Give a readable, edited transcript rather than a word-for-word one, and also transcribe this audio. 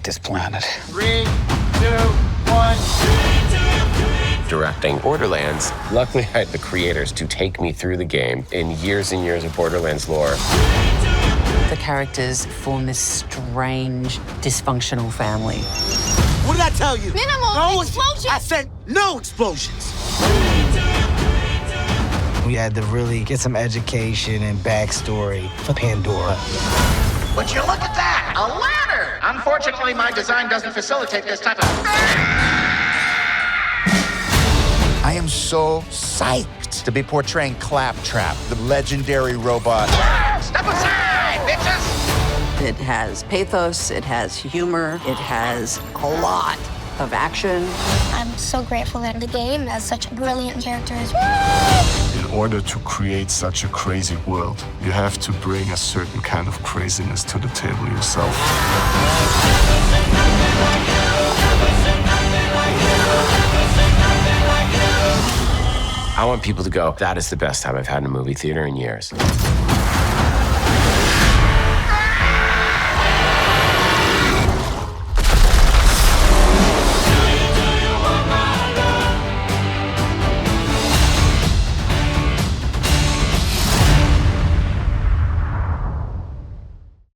hate this planet. 3, 2, 1. Directing Borderlands, luckily I had the creators to take me through the game in years and years of Borderlands lore. The characters form this strange, dysfunctional family. What did I tell you? Minimal explosions! I said no explosions! We had to really get some education and backstory for Pandora. Would you look at that? A ladder! Unfortunately, my design doesn't facilitate this type of... I am so psyched to be portraying Claptrap, the legendary robot. Step aside, bitches! It has pathos, it has humor, it has a lot of action. I'm so grateful that the game has such brilliant characters. In order to create such a crazy world, you have to bring a certain kind of craziness to the table yourself. I want people to go, that is the best time I've had in a movie theater in years.